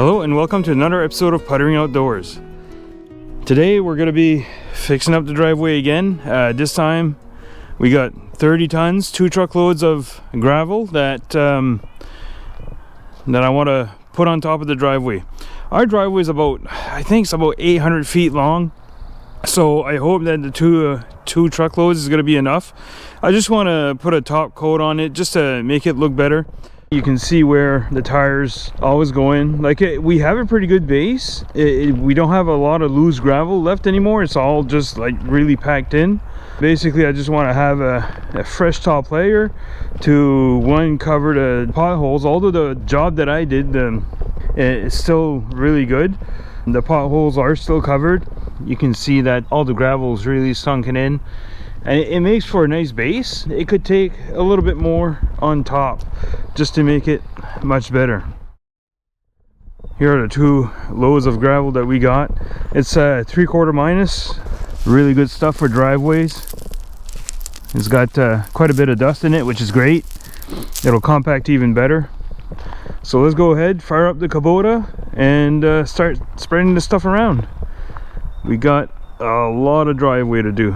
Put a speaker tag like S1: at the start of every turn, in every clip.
S1: Hello and welcome to another episode of Puttering Outdoors. Today we're going to be fixing up the driveway again. This time we got 30 tons, 2 truckloads of gravel that I want to put on top of the driveway. Our driveway is I think it's about 800 feet long. So I hope that the two truckloads is going to be enough. I just want to put a top coat on it just to make it look better. You can see where the tires always go in. We have a pretty good base. We don't have a lot of loose gravel left anymore. It's all just like really packed in. Basically, I just want to have a fresh top layer to cover the potholes. Although the job that I did is still really good. The potholes are still covered. You can see that all the gravel is really sunken in. And it makes for a nice base. It could take a little bit more on top just to make it much better. Here are the 2 loads of gravel that we got. It's 3/4 minus. Really good stuff for driveways. It's got quite a bit of dust in it, which is great. It'll compact even better. So let's go ahead, fire up the Kubota, and start spreading this stuff around. We got a lot of driveway to do.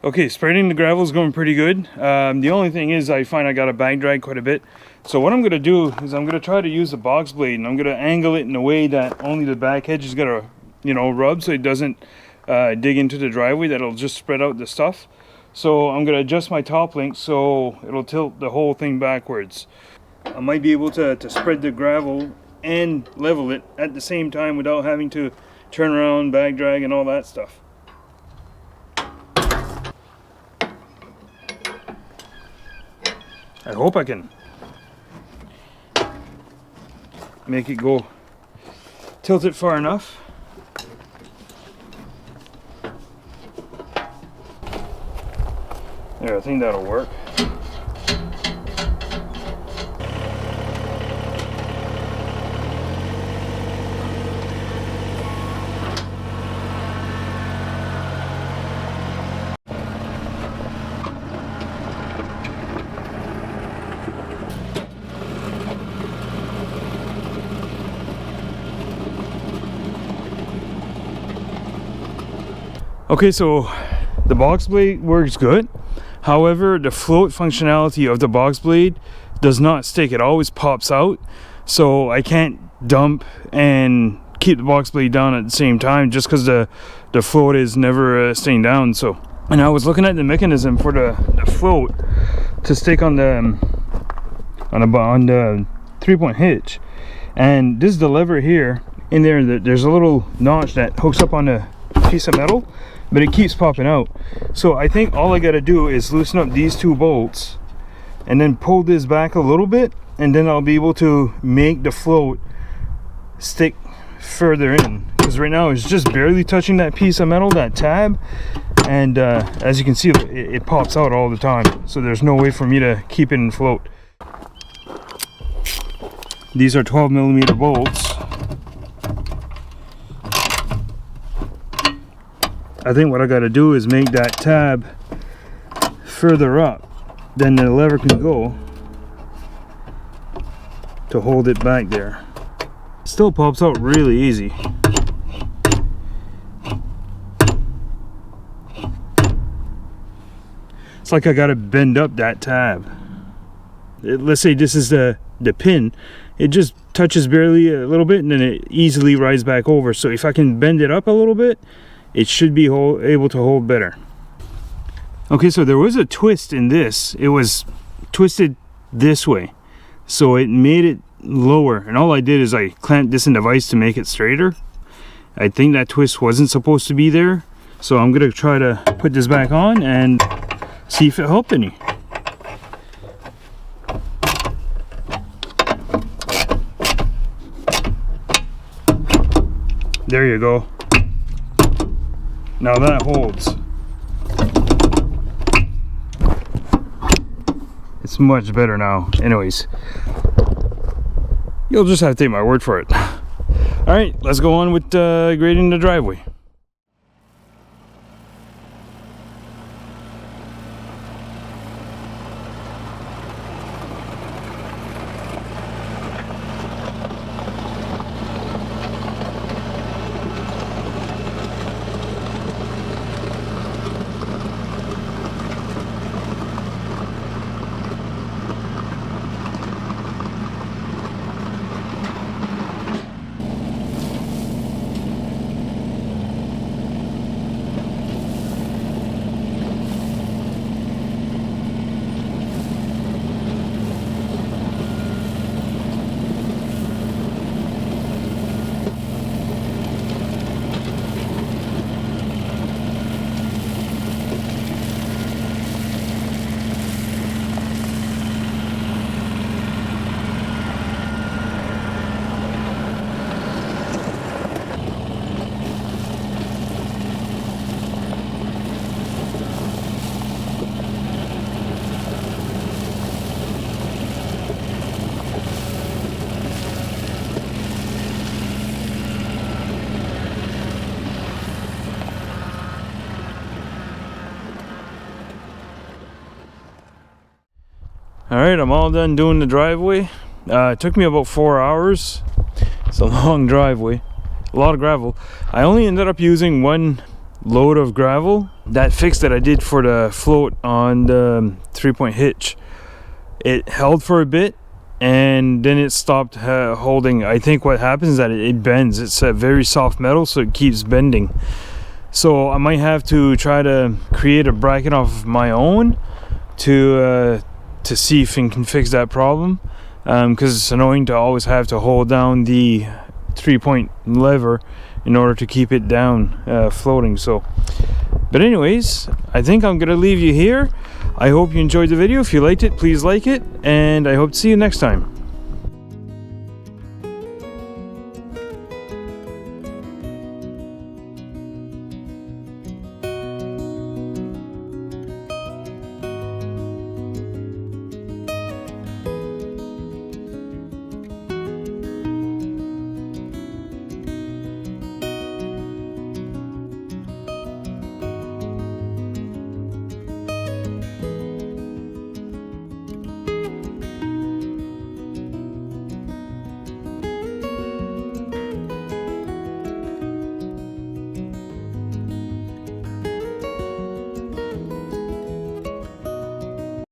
S1: Okay, spreading the gravel is going pretty good. The only thing is I find I got to bag drag quite a bit. So what I'm going to do is I'm going to try to use a box blade, and I'm going to angle it in a way that only the back edge is going to, rub so it doesn't dig into the driveway. That'll just spread out the stuff. So I'm going to adjust my top link so it'll tilt the whole thing backwards. I might be able to spread the gravel and level it at the same time without having to turn around, bag drag, and all that stuff. I hope I can. make it go, tilt it far enough. There, I think that'll work. Okay, so the box blade works good. However, the float functionality of the box blade does not stick. It always pops out. So I can't dump and keep the box blade down at the same time just because the float is never staying down. So, and I was looking at the mechanism for the float to stick on the 3-point hitch. And this is the lever here. In there, there's a little notch that hooks up on a piece of metal, but it keeps popping out. So I think all I got to do is loosen up these two bolts and then pull this back a little bit, and then I'll be able to make the float stick further in, because right now it's just barely touching that piece of metal, that tab, and as you can see, it pops out all the time, so there's no way for me to keep it in float. These are 12mm bolts. I think what I got to do is make that tab further up than the lever can go to hold it back there. Still pops out really easy. It's like I got to bend up that tab. Let's say this is the pin. It just touches barely a little bit and then it easily rides back over. So if I can bend it up a little bit, it should be able to hold better. Okay, so there was a twist in this. It was twisted this way, so it made it lower, and all I did is I clamped this in the vise to make it straighter. I think that twist wasn't supposed to be there, so I'm gonna try to put this back on and see if it helped any. There you go. Now that holds. It's much better now. Anyways, you'll just have to take my word for it. All right, let's go on with grading the driveway. Alright, I'm all done doing the driveway. It took me about 4 hours. It's a long driveway, a lot of gravel. I only ended up using one load of gravel. That fix that I did for the float on the 3-point hitch, it held for a bit and then it stopped holding. I think what happens is that it bends. It's a very soft metal, so it keeps bending. So I might have to try to create a bracket of my own to see if I can fix that problem, because it's annoying to always have to hold down the 3-point lever in order to keep it down floating. So, but anyways, I think I'm gonna leave you here. I hope you enjoyed the video. If you liked it, please like it, and I hope to see you next time.